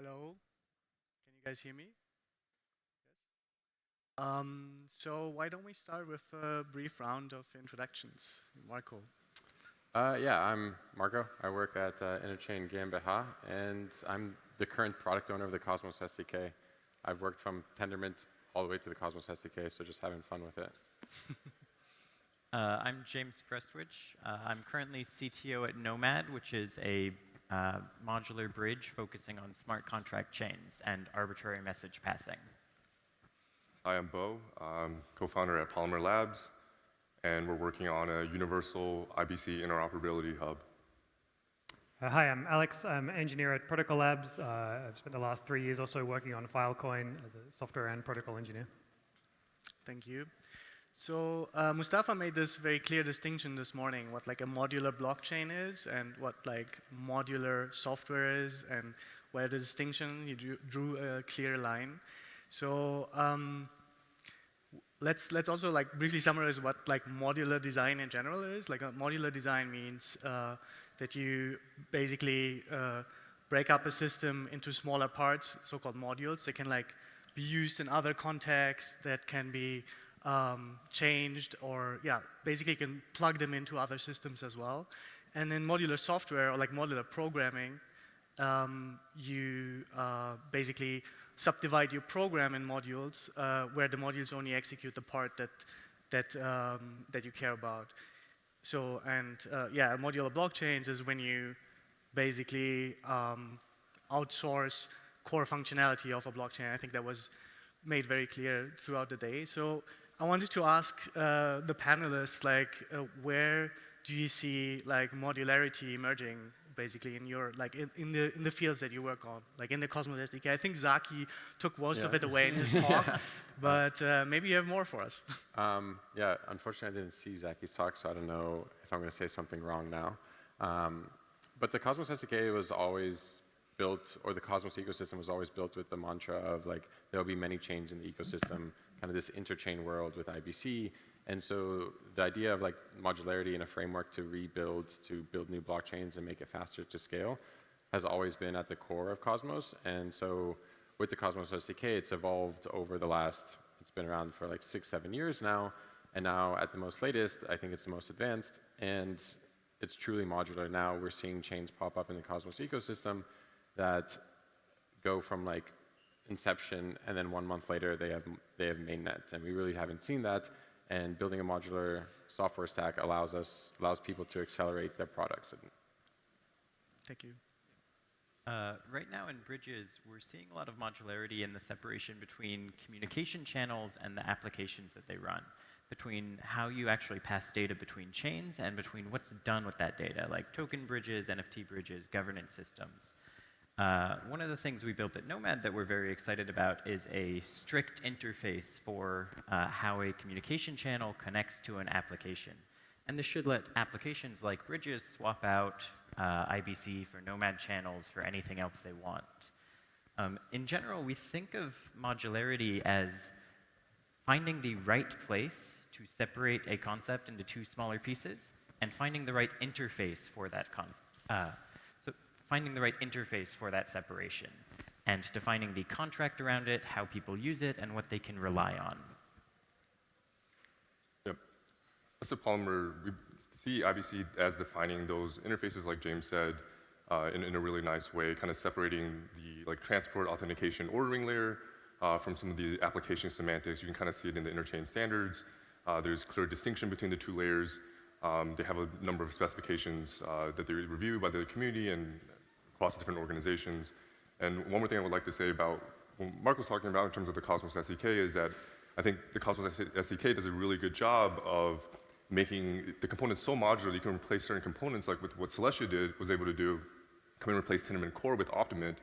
Hello, can you guys hear me? Yes. So why don't we start with a brief round of introductions? Marco. Yeah, I'm Marko. I work at Interchain GmbH, and I'm the current product owner of the Cosmos SDK. I've worked from Tendermint all the way to the Cosmos SDK, so just having fun with it. I'm James Prestwich. I'm currently CTO at Nomad, which is a modular bridge focusing on smart contract chains and arbitrary message passing. Hi, I'm Bo. I'm co-founder at Polymer Labs, and we're working on a universal IBC interoperability hub. Hi, I'm Alex. I'm an engineer at Protocol Labs. I've spent the last 3 years or so working on Filecoin as a software and protocol engineer. Thank you. So Mustafa made this very clear distinction this morning, what like a modular blockchain is and what like modular software is, and where the distinction, he drew a clear line. So let's also like briefly summarize what like modular design in general is. Like a modular design means that you basically break up a system into smaller parts, so-called modules. They can like be used in other contexts, that can be changed, or yeah, basically you can plug them into other systems as well. And in modular software or like modular programming, you basically subdivide your program in modules where the modules only execute the part that you care about. So, and yeah, modular blockchains is when you basically outsource core functionality of a blockchain. I think that was made very clear throughout the day. So I wanted to ask the panelists, like, where do you see like modularity emerging, basically in your like in the fields that you work on, like in the Cosmos SDK? I think Zaki took most of it away in his talk, but maybe you have more for us. Yeah, unfortunately I didn't see Zaki's talk, so I don't know if I'm going to say something wrong now. But the Cosmos SDK was always built, or the Cosmos ecosystem was always built with the mantra of like, there'll be many chains in the ecosystem, kind of this interchain world with IBC. And so the idea of like modularity in a framework to rebuild, to build new blockchains and make it faster to scale has always been at the core of Cosmos. And so with the Cosmos SDK, it's evolved over the last, it's been around for like 6-7 years now. And now at the most latest, I think it's the most advanced, and it's truly modular. Now we're seeing chains pop up in the Cosmos ecosystem that go from like inception, and then 1 month later they have mainnet, and we really haven't seen that. And building a modular software stack allows people to accelerate their products. Thank you. Right now in bridges, we're seeing a lot of modularity in the separation between communication channels and the applications that they run, between how you actually pass data between chains and between what's done with that data, like token bridges, NFT bridges, governance systems. One of the things we built at Nomad that we're very excited about is a strict interface for how a communication channel connects to an application. And this should let applications like bridges swap out IBC for Nomad channels for anything else they want. In general, we think of modularity as finding the right place to separate a concept into two smaller pieces and finding the right interface for that concept. Finding the right interface for that separation, and defining the contract around it, how people use it, and what they can rely on. Yep. As a Polymer, we see IBC as defining those interfaces, like James said, in a really nice way, kind of separating the like transport, authentication, ordering layer from some of the application semantics. You can kind of see it in the interchain standards. There's clear distinction between the two layers. They have a number of specifications that they review by the community and across different organizations. And one more thing I would like to say about what Mark was talking about in terms of the Cosmos SDK is that I think the Cosmos SDK does a really good job of making the components so modular that you can replace certain components, like with what Celestia was able to do, come and replace Tendermint Core with Optimint,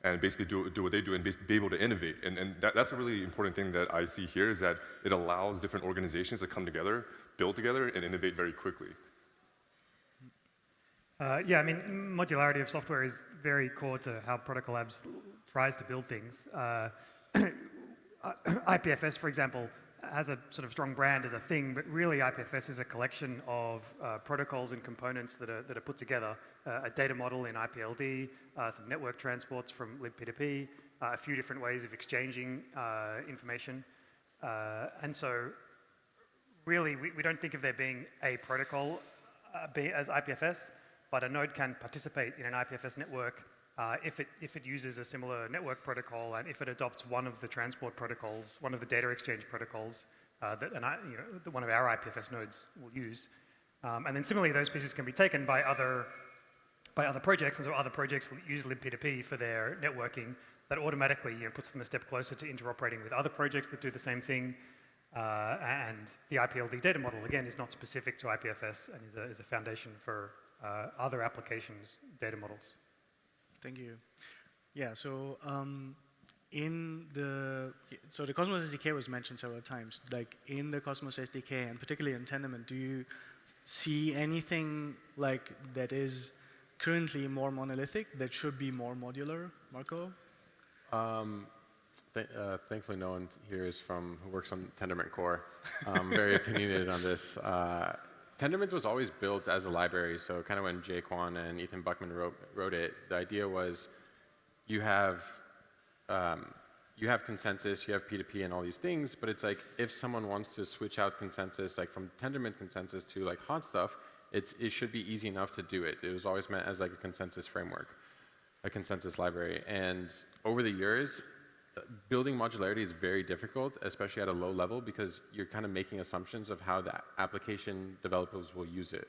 and basically do what they do and be able to innovate. And that's a really important thing that I see here, is that it allows different organizations to come together, build together, and innovate very quickly. Yeah, I mean, modularity of software is very core to how Protocol Labs tries to build things. IPFS, for example, has a sort of strong brand as a thing, but really IPFS is a collection of protocols and components that are put together. A data model in IPLD, some network transports from libp2p, a few different ways of exchanging information. And so really, we don't think of there being a protocol as IPFS, but a node can participate in an IPFS network if it uses a similar network protocol and if it adopts one of the transport protocols, one of the data exchange protocols that one of our IPFS nodes will use. And then similarly, those pieces can be taken by other projects, and so other projects will use libp2p for their networking. That automatically puts them a step closer to interoperating with other projects that do the same thing. And the IPLD data model, again, is not specific to IPFS and is a foundation for other applications' data models. Thank you. Yeah, so the Cosmos SDK was mentioned several times. Like in the Cosmos SDK, and particularly in Tendermint, do you see anything like that is currently more monolithic that should be more modular, Marko? Thankfully, no one here is who works on Tendermint core. I'm very opinionated on this. Tendermint was always built as a library, so kind of when Jay Kwan and Ethan Buckman wrote it, the idea was you have consensus, you have P2P and all these things, but it's like if someone wants to switch out consensus, like from Tendermint consensus to like hot stuff, it should be easy enough to do it. It was always meant as like a consensus framework, a consensus library. And over the years, building modularity is very difficult, especially at a low level, because you're kind of making assumptions of how the application developers will use it.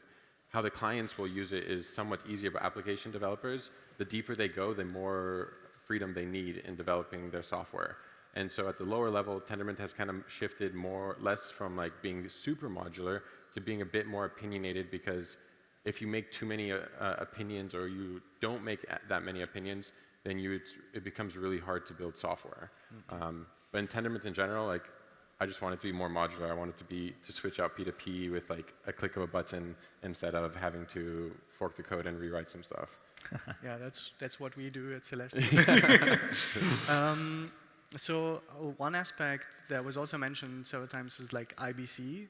How the clients will use it is somewhat easier, but application developers, the deeper they go, the more freedom they need in developing their software. And so at the lower level, Tendermint has kind of shifted less from like being super modular to being a bit more opinionated, because if you make too many opinions or you don't make that many opinions, then it becomes really hard to build software. But in Tendermint in general, like I just want it to be more modular. I want it to switch out P2P with like a click of a button instead of having to fork the code and rewrite some stuff. Yeah, that's what we do at Celestia. So one aspect that was also mentioned several times is like IBC.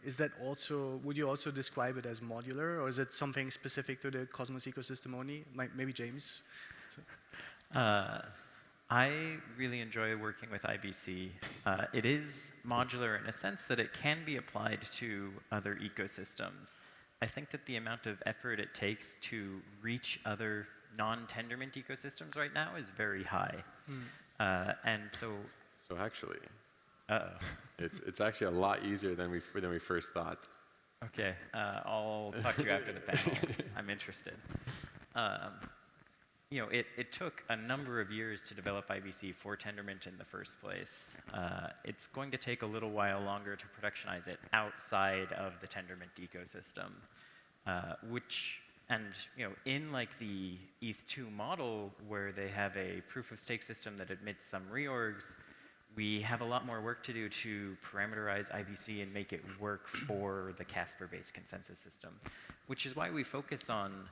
Is that also, would you also describe it as modular, or is it something specific to the Cosmos ecosystem only? Maybe James? I really enjoy working with IBC. It is modular in a sense that it can be applied to other ecosystems. I think that the amount of effort it takes to reach other non-Tendermint ecosystems right now is very high. And so actually, it's actually a lot easier than we first thought. Okay, I'll talk to you after the panel. I'm interested. It took a number of years to develop IBC for Tendermint in the first place. It's going to take a little while longer to productionize it outside of the Tendermint ecosystem, in like the ETH2 model where they have a proof of stake system that admits some reorgs, we have a lot more work to do to parameterize IBC and make it work for the Casper-based consensus system, which is why we focus on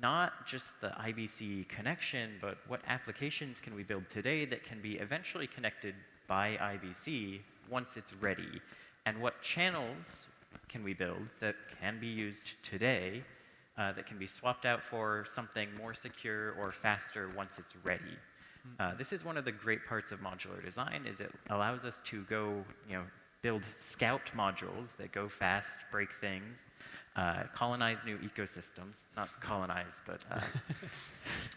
not just the IBC connection, but what applications can we build today that can be eventually connected by IBC once it's ready, and what channels can we build that can be used today that can be swapped out for something more secure or faster once it's ready. This is one of the great parts of modular design, is it allows us to go, build scout modules that go fast, break things, colonize new ecosystems. Not colonize, but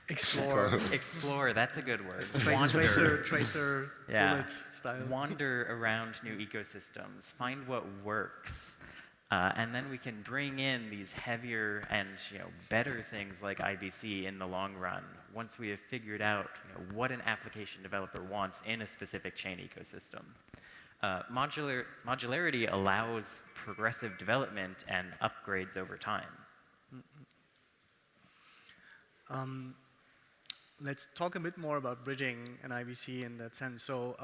explore. Explore, that's a good word. Tracer bullet style. Wander around new ecosystems, find what works. And then we can bring in these heavier and better things like IBC in the long run once we have figured out what an application developer wants in a specific chain ecosystem. Modularity allows progressive development and upgrades over time. Let's talk a bit more about bridging and IBC in that sense. So,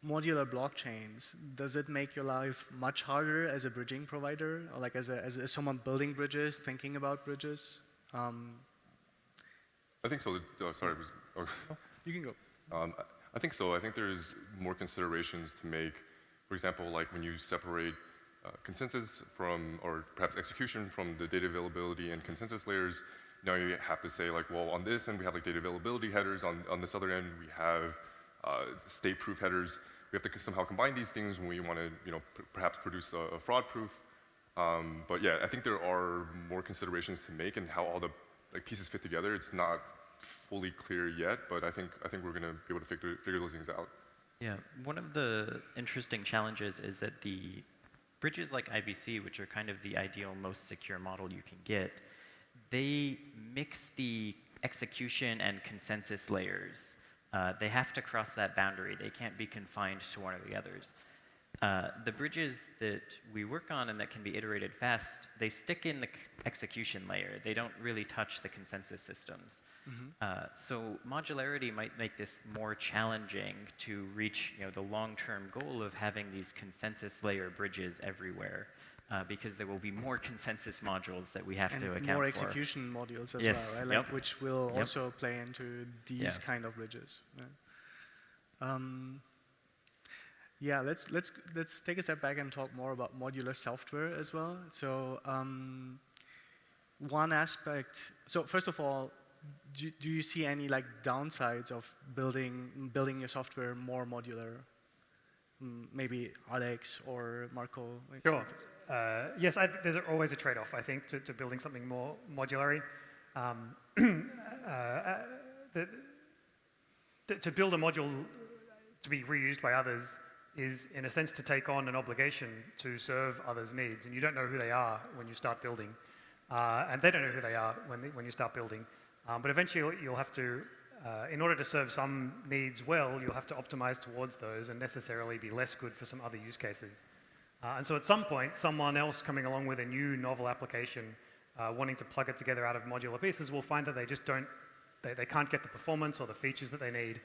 modular blockchains, does it make your life much harder as a bridging provider, or like as someone building bridges, thinking about bridges? I think so. Sorry. You can go. I think so. I think there's more considerations to make. For example, like when you separate consensus from, or perhaps execution from the data availability and consensus layers, now you have to say like, well, on this end we have like data availability headers, on this other end we have state-proof headers. We have to somehow combine these things when we want to, perhaps produce a fraud proof. But yeah, I think there are more considerations to make and how all the pieces fit together. It's not fully clear yet, but I think we're going to be able to figure those things out. Yeah, one of the interesting challenges is that the bridges like IBC, which are kind of the ideal, most secure model you can get, they mix the execution and consensus layers. They have to cross that boundary. They can't be confined to one or the others. The bridges that we work on and that can be iterated fast, they stick in the execution layer. They don't really touch the consensus systems. So modularity might make this more challenging to reach the long-term goal of having these consensus layer bridges everywhere. Because there will be more consensus modules that we have to account for. And more execution modules as well, right? Which will also play into these kind of bridges. Right? Yeah, let's take a step back and talk more about modular software as well. So one aspect. So first of all, do you see any downsides of building your software more modular? Maybe Alex or Marko. Sure. Yes, there's always a trade-off, I think, to building something more modular. To build a module to be reused by others is, in a sense, to take on an obligation to serve others' needs, and you don't know who they are when you start building, and they don't know who they are when you start building. But eventually, you'll have to, in order to serve some needs well, you'll have to optimize towards those and necessarily be less good for some other use cases. And so at some point, someone else coming along with a new novel application, wanting to plug it together out of modular pieces, will find that they just they can't get the performance or the features that they need.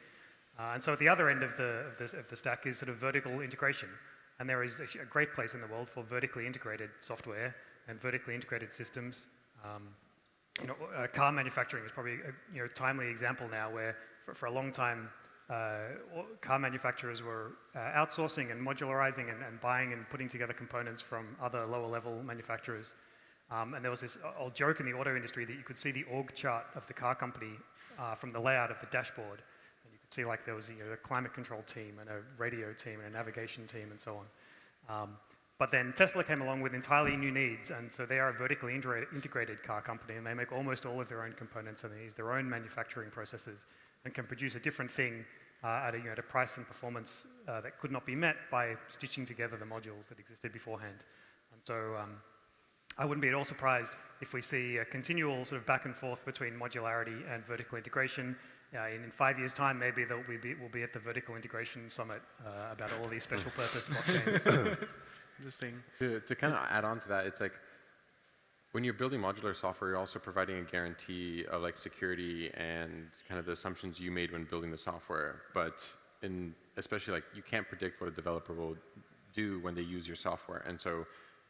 And so at the other end of the stack is sort of vertical integration. And there is a great place in the world for vertically integrated software and vertically integrated systems. Car manufacturing is probably a timely example now where for a long time, car manufacturers were outsourcing and modularizing and buying and putting together components from other lower level manufacturers. And there was this old joke in the auto industry that you could see the org chart of the car company from the layout of the dashboard. And you could see there was a climate control team and a radio team and a navigation team and so on. But then Tesla came along with entirely new needs, and so they are a vertically integrated car company, and they make almost all of their own components, and they use their own manufacturing processes and can produce a different thing at a price and performance that could not be met by stitching together the modules that existed beforehand. And so I wouldn't be at all surprised if we see a continual sort of back and forth between modularity and vertical integration. In 5 years' time, maybe we'll be at the Vertical Integration Summit about all of these special purpose blockchains. Interesting. To kind of add on to that, it's like when you're building modular software, you're also providing a guarantee of security and kind of the assumptions you made when building the software. But especially you can't predict what a developer will do when they use your software. And so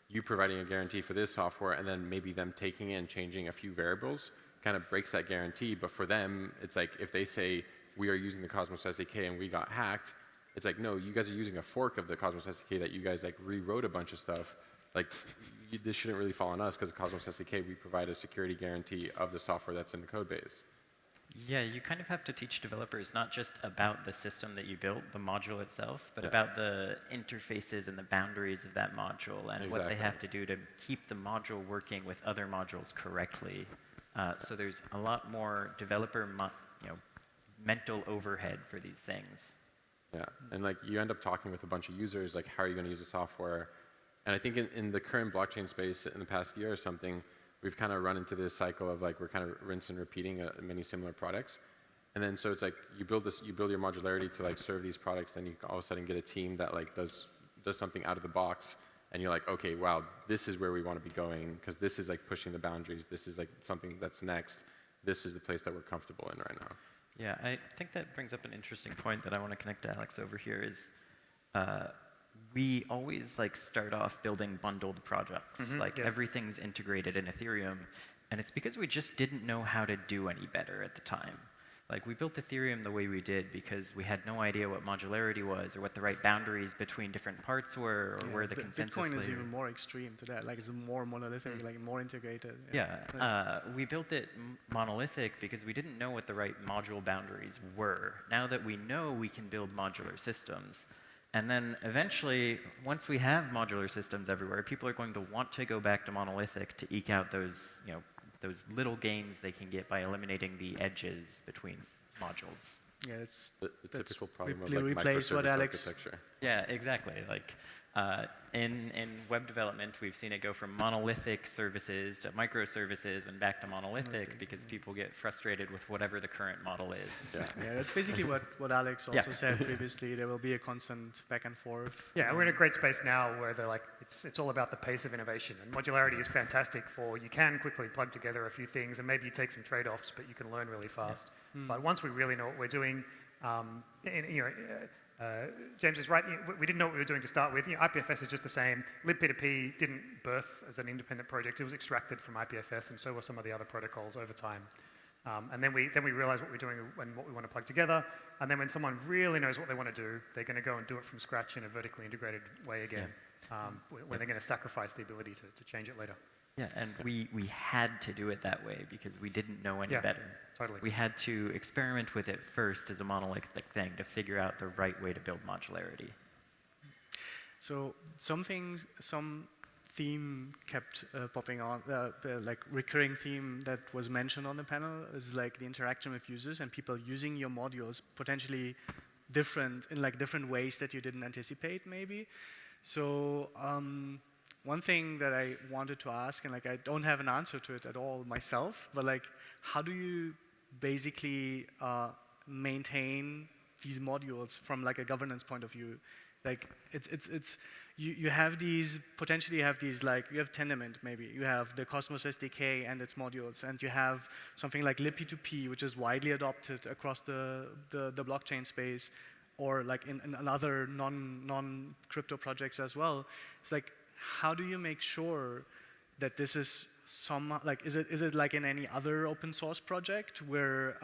you providing a guarantee for this software and then maybe them taking it and changing a few variables kind of breaks that guarantee. But for them, it's if they say, we are using the Cosmos SDK and we got hacked, it's no, you guys are using a fork of the Cosmos SDK that you guys rewrote a bunch of stuff. This shouldn't really fall on us because the Cosmos SDK, we provide a security guarantee of the software that's in the code base. Yeah, you kind of have to teach developers not just about the system that you built, the module itself, but about the interfaces and the boundaries of that module and what they have to do to keep the module working with other modules correctly. So there's a lot more developer mental overhead for these things. Yeah, and you end up talking with a bunch of users, how are you going to use the software? And I think in the current blockchain space in the past year or something, we've kind of run into this cycle of we're kind of rinse and repeating many similar products. And then so it's you build your modularity to serve these products, then you all of a sudden get a team that does something out of the box, and you're okay, wow, this is where we want to be going, because this is pushing the boundaries, this is something that's next, this is the place that we're comfortable in right now. Yeah, I think that brings up an interesting point that I want to connect to Alex over here is we always start off building bundled projects. Everything's integrated in Ethereum, and it's because we just didn't know how to do any better at the time. Like, we built Ethereum the way we did because we had no idea what modularity was or what the right boundaries between different parts were or where the consensus Bitcoin is layer. even more extreme to that. Like, it's more monolithic, like more integrated. We built it monolithic because we didn't know what the right module boundaries were. Now that we know, we can build modular systems. And then eventually, once we have modular systems everywhere, people are going to want to go back to monolithic to eke out those, those little gains they can get by eliminating the edges between modules. Yeah, it's the typical problem of we like replace what microservice Alex. architecture. Yeah, exactly. Like in web development, we've seen it go from monolithic services to microservices and back to monolithic because people get frustrated with whatever the current model is. Yeah, that's basically what Alex also said previously. There will be a constant back and forth. Yeah, we're in a great space now where they're like, it's all about the pace of innovation. And modularity is fantastic for, you can quickly plug together a few things and maybe you take some trade-offs, but you can learn really fast. But once we really know what we're doing, James is right, we didn't know what we were doing to start with. IPFS is just the same. libp2p didn't birth as an independent project. It was extracted from IPFS, and so were some of the other protocols over time. And then we realized what we're doing and what we want to plug together. And then when someone really knows what they want to do, they're going to go and do it from scratch in a vertically integrated way again, when they're going to sacrifice the ability to change it later. Yeah, and we had to do it that way because we didn't know any better. Totally. We had to experiment with it first as a monolithic thing to figure out the right way to build modularity. So some theme kept popping on, the like recurring theme that was mentioned on the panel is like the interaction with users and people using your modules potentially different ways that you didn't anticipate maybe. So one thing that I wanted to ask, and like I don't have an answer to it at all myself, but like how do you basically maintain these modules from like a governance point of view? Like you have these, potentially you have these like, you have Tendermint maybe, you have the Cosmos SDK and its modules, and you have something like libp2p, which is widely adopted across the blockchain space, or like in other non-crypto projects as well. It's like, how do you make sure that this is is it like in any other open source project where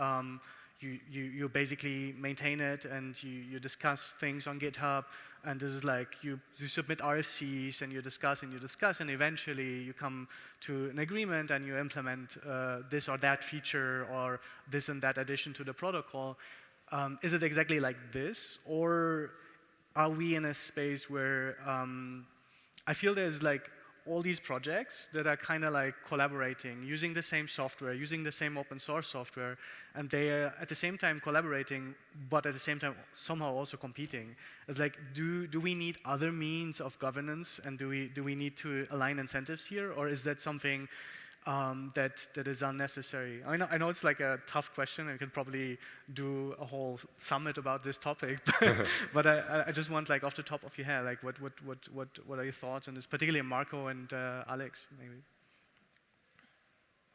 you basically maintain it and you discuss things on GitHub, and this is like you submit RFCs and you discuss and eventually you come to an agreement and you implement this or that feature or this and that addition to the protocol. Is it exactly like this, or are we in a space where I feel there's like all these projects that are kind of like collaborating, using the same software, using the same open source software, and they are at the same time collaborating, but at the same time somehow also competing. It's like, do we need other means of governance, and do we need to align incentives here, or is that something that is unnecessary? I know it's like a tough question. I could probably do a whole summit about this topic, but I just want, like, off the top of your head, like, what are your thoughts on this, particularly Marko and Alex, maybe?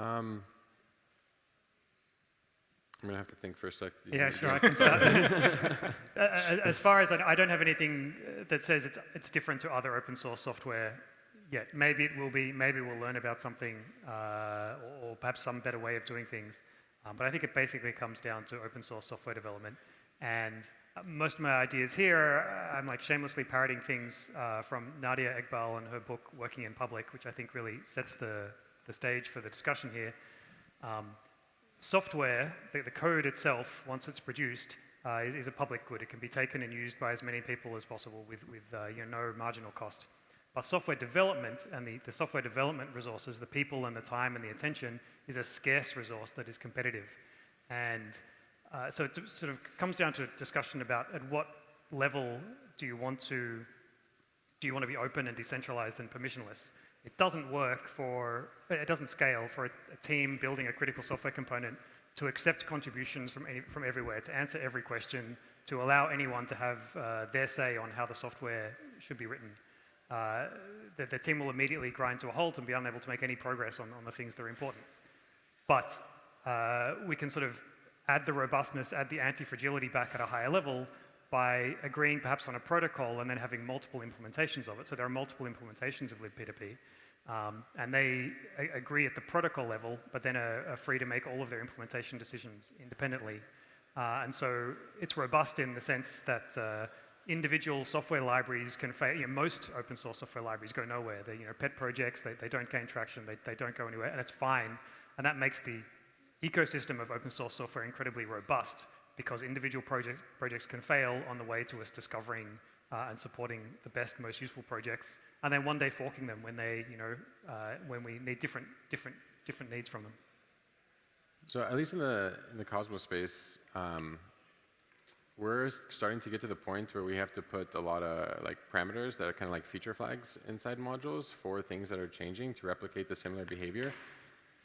I'm gonna have to think for a sec. Yeah, sure, I can start. As far as I don't have anything that says it's different to other open source software yet. Maybe it will be, maybe we'll learn about something, or perhaps some better way of doing things. But I think it basically comes down to open source software development. And most of my ideas here, I'm like shamelessly parroting things from Nadia Eghbal and her book, Working in Public, which I think really sets the stage for the discussion here. Software, the code itself, once it's produced, is a public good. It can be taken and used by as many people as possible with no marginal cost. But software development and the software development resources, the people and the time and the attention, is a scarce resource that is competitive. And so it sort of comes down to a discussion about at what level do you want to be open and decentralized and permissionless. It doesn't scale for a team building a critical software component to accept contributions from everywhere, to answer every question, to allow anyone to have their say on how the software should be written. The team will immediately grind to a halt and be unable to make any progress on the things that are important. But we can sort of add the robustness, add the anti-fragility back at a higher level by agreeing perhaps on a protocol and then having multiple implementations of it. So there are multiple implementations of libp2p, and they agree at the protocol level, but then are free to make all of their implementation decisions independently. And so it's robust in the sense that individual software libraries can fail. Most open source software libraries go nowhere. They're pet projects, they don't gain traction, they don't go anywhere, and it's fine. And that makes the ecosystem of open source software incredibly robust because individual projects can fail on the way to us discovering and supporting the best, most useful projects, and then one day forking them when they, when we need different needs from them. So at least in the Cosmos space, we're starting to get to the point where we have to put a lot of parameters that are kind of like feature flags inside modules for things that are changing to replicate the similar behavior.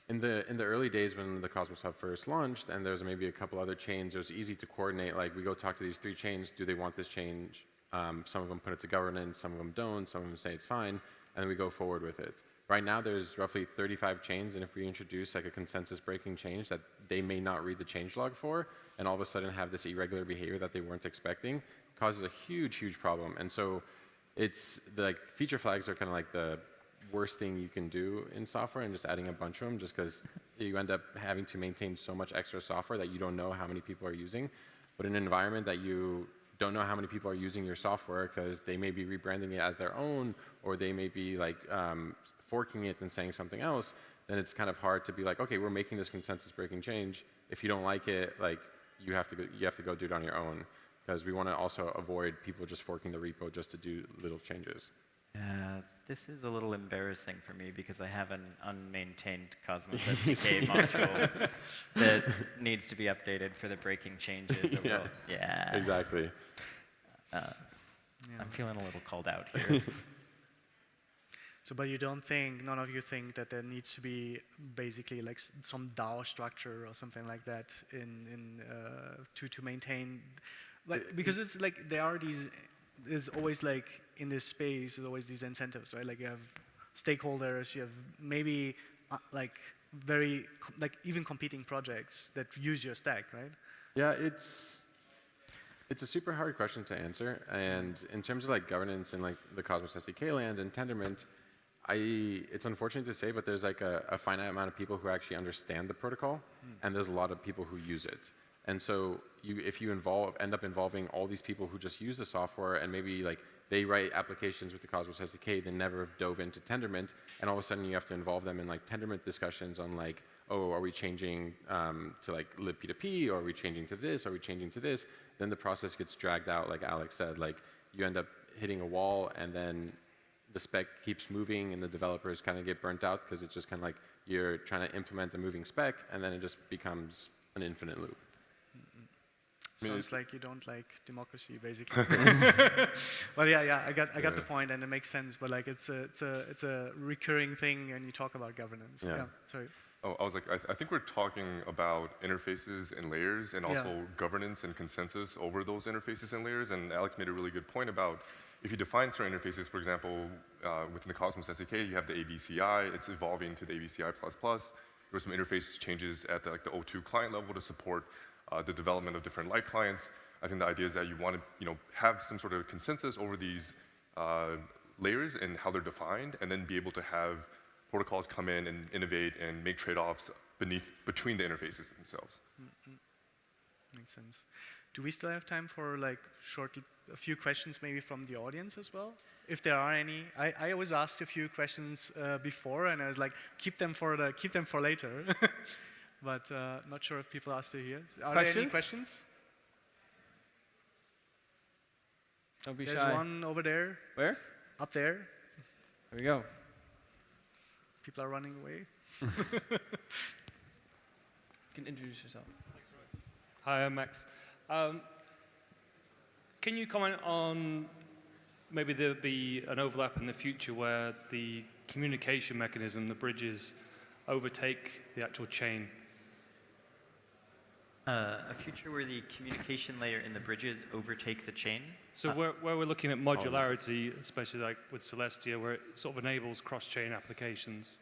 In the early days when the Cosmos Hub first launched, and there's maybe a couple other chains, it was easy to coordinate. Like we go talk to these 3 chains, do they want this change? Some of them put it to governance, some of them don't, some of them say it's fine, and then we go forward with it. Right now there's roughly 35 chains, and if we introduce like a consensus breaking change that they may not read the changelog for, and all of a sudden have this irregular behavior that they weren't expecting, causes a huge problem. And so it's feature flags are kind of like the worst thing you can do in software, and just adding a bunch of them just because you end up having to maintain so much extra software that you don't know how many people are using. But in an environment that you don't know how many people are using your software because they may be rebranding it as their own, or they may be forking it and saying something else, then it's kind of hard to be like, okay, we're making this consensus breaking change. If you don't like it, you have to go do it on your own, because we want to also avoid people just forking the repo just to do little changes. This is a little embarrassing for me because I have an unmaintained Cosmos SDK module that needs to be updated for the breaking changes. Yeah, exactly. I'm feeling a little called out here. So, but you don't think, none of you think that there needs to be basically like some DAO structure or something like that to maintain, because it's like there are these. There's always in this space, there's always these incentives, right? Like you have stakeholders, you have maybe even competing projects that use your stack, right? Yeah, it's a super hard question to answer. And in terms of governance in the Cosmos SDK land and Tendermint, it's unfortunate to say, but there's a finite amount of people who actually understand the protocol, and there's a lot of people who use it. And so if you end up involving all these people who just use the software, and maybe they write applications with the Cosmos SDK, they never have dove into Tendermint, and all of a sudden you have to involve them in Tendermint discussions on oh, are we changing to libp2p, or are we changing to this, are we changing to this? Then the process gets dragged out, like Alex said. You end up hitting a wall, and then the spec keeps moving, and the developers kind of get burnt out because it's just kind of you're trying to implement a moving spec, and then it just becomes an infinite loop. Sounds like you don't like democracy, basically. Well, yeah, I got the point, and it makes sense. But it's a recurring thing, and you talk about governance. Yeah. Sorry. Oh, I was I think we're talking about interfaces and layers, and also governance and consensus over those interfaces and layers. And Alex made a really good point about if you define certain interfaces, for example, within the Cosmos SDK, you have the ABCI. It's evolving to the ABCI++. There were some interface changes at the O2 client level to support the development of different light clients. I think the idea is that you want to have some sort of consensus over these layers and how they're defined, and then be able to have protocols come in and innovate and make trade-offs between the interfaces themselves. Makes sense. Do we still have time for a few questions maybe from the audience as well? If there are any. I always asked a few questions before, and I was keep them for later. But not sure if people are still here. Are there any questions? Don't be There's shy. one over there. Where? Up there. There we go. People are running away. You can introduce yourself. Hi, I'm Max. Can you comment on maybe there'll be an overlap in the future where the communication mechanism, the bridges, overtake the actual chain? A future where the communication layer in the bridges overtake the chain? So where we're looking at modularity, especially with Celestia, where it sort of enables cross-chain applications,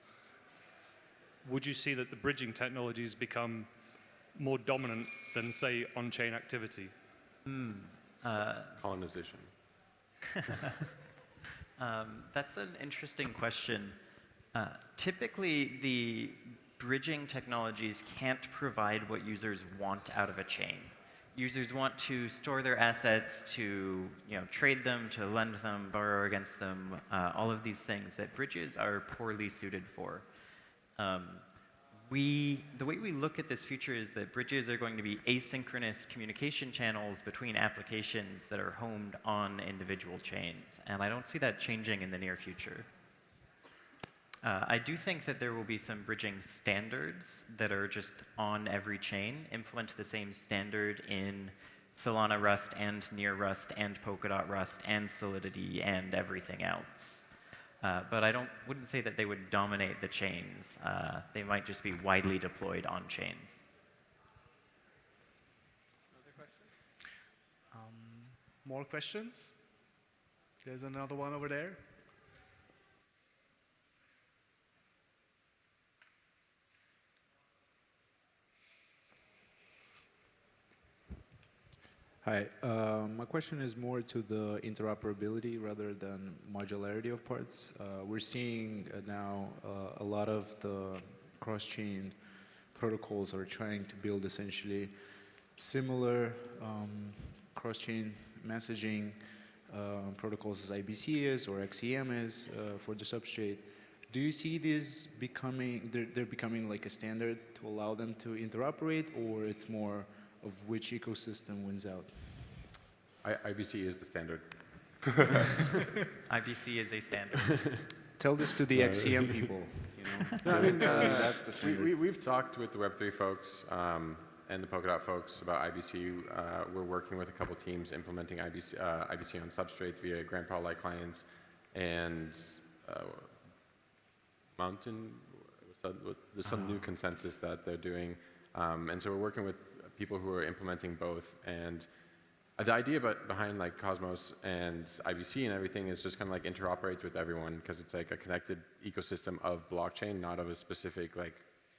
would you see that the bridging technologies become more dominant than, say, on-chain activity? Colonization. That's an interesting question. Typically, the bridging technologies can't provide what users want out of a chain. users want to store their assets, to trade them, to lend them, borrow against them, all of these things that bridges are poorly suited for. The way we look at this future is that bridges are going to be asynchronous communication channels between applications that are homed on individual chains. And I don't see that changing in the near future. I do think that there will be some bridging standards that are just on every chain, implement the same standard in Solana Rust and Near Rust and Polkadot Rust and Solidity and everything else. But I wouldn't say that they would dominate the chains. They might just be widely deployed on chains. Another question? More questions? There's another one over there. Hi, my question is more to the interoperability rather than modularity of parts. We're seeing now a lot of the cross-chain protocols are trying to build essentially similar cross-chain messaging protocols as IBC is or XEM is for the substrate. Do you see these becoming, they're becoming like a standard to allow them to interoperate, or it's more of which ecosystem wins out? IBC is the standard. IBC is a standard. Tell this to the XCM people. No, I mean, that's the standard. We've talked with the Web3 folks and the Polkadot folks about IBC. We're working with a couple teams implementing IBC on Substrate via Grandpa-like clients and Mountain. There's some new consensus that they're doing. And so we're working with people who are implementing both. And the idea behind like Cosmos and IBC and everything is just kind of like interoperate with everyone, because it's like a connected ecosystem of blockchain, not of a specific like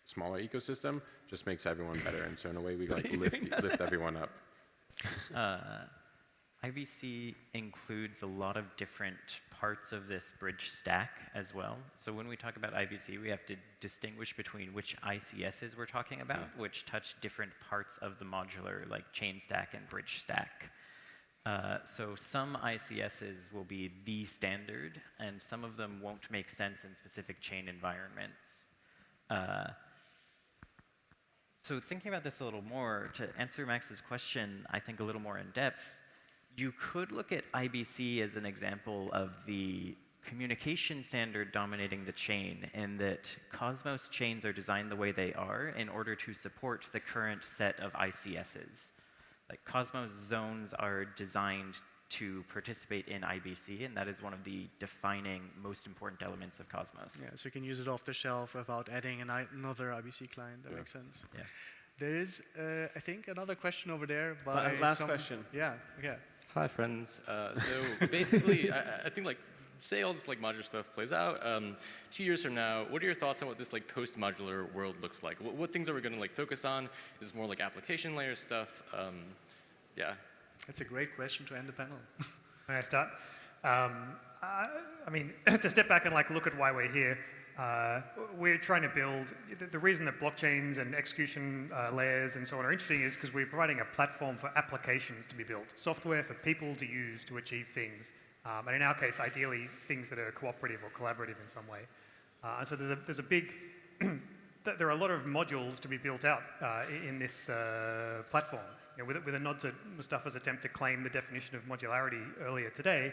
smaller ecosystem. Just makes everyone better. And so in a way we like lift everyone up. IBC includes a lot of different parts of this bridge stack as well. So when we talk about IBC, we have to distinguish between which ICSs we're talking about, which touch different parts of the modular, like chain stack and bridge stack. So some ICSs will be the standard, and some of them won't make sense in specific chain environments. So thinking about this a little more, to answer Max's question, I think a little more in depth, you could look at IBC as an example of the communication standard dominating the chain, in that Cosmos chains are designed the way they are in order to support the current set of ICSs. Like Cosmos zones are designed to participate in IBC, and that is one of the defining, most important elements of Cosmos. Yeah, so you can use it off the shelf without adding another IBC client. That makes sense. Yeah. There is, I think, another question over there by Last question. Yeah, yeah. Hi, friends. So basically, I think like, say all this like modular stuff plays out. 2 years from now, what are your thoughts on what this like post-modular world looks like? What things are we going to like focus on? Is it more like application layer stuff? Yeah. That's a great question to end the panel. May I start? I mean, to step back and like look at why we're here, we're trying to build, the reason that blockchains and execution layers and so on are interesting is because we're providing a platform for applications to be built, software for people to use to achieve things. And in our case, ideally, things that are cooperative or collaborative in some way. And so there's a big, there are a lot of modules to be built out in this platform. You know, with a nod to Mustafa's attempt to claim the definition of modularity earlier today,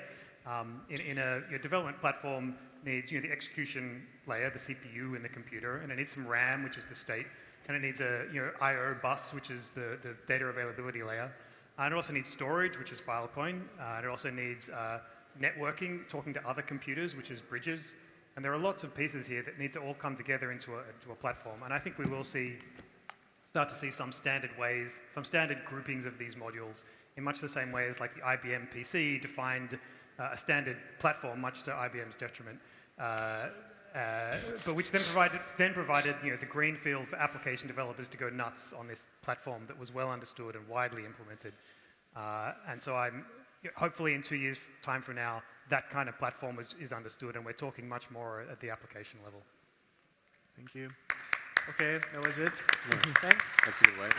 your development platform needs the execution layer, the CPU in the computer, and it needs some RAM, which is the state, and it needs a I/O bus, which is the data availability layer, and it also needs storage, which is Filecoin, and it also needs networking, talking to other computers, which is bridges, and there are lots of pieces here that need to all come together into a platform, and I think we will start to see some standard ways, some standard groupings of these modules in much the same way as like the IBM PC defined a standard platform, much to IBM's detriment, but which then provided the green field for application developers to go nuts on this platform that was well understood and widely implemented. And so I'm hopefully in 2 years' time from now, that kind of platform is understood, and we're talking much more at the application level. Thank you. Okay, that was it. Thanks. That's a good way.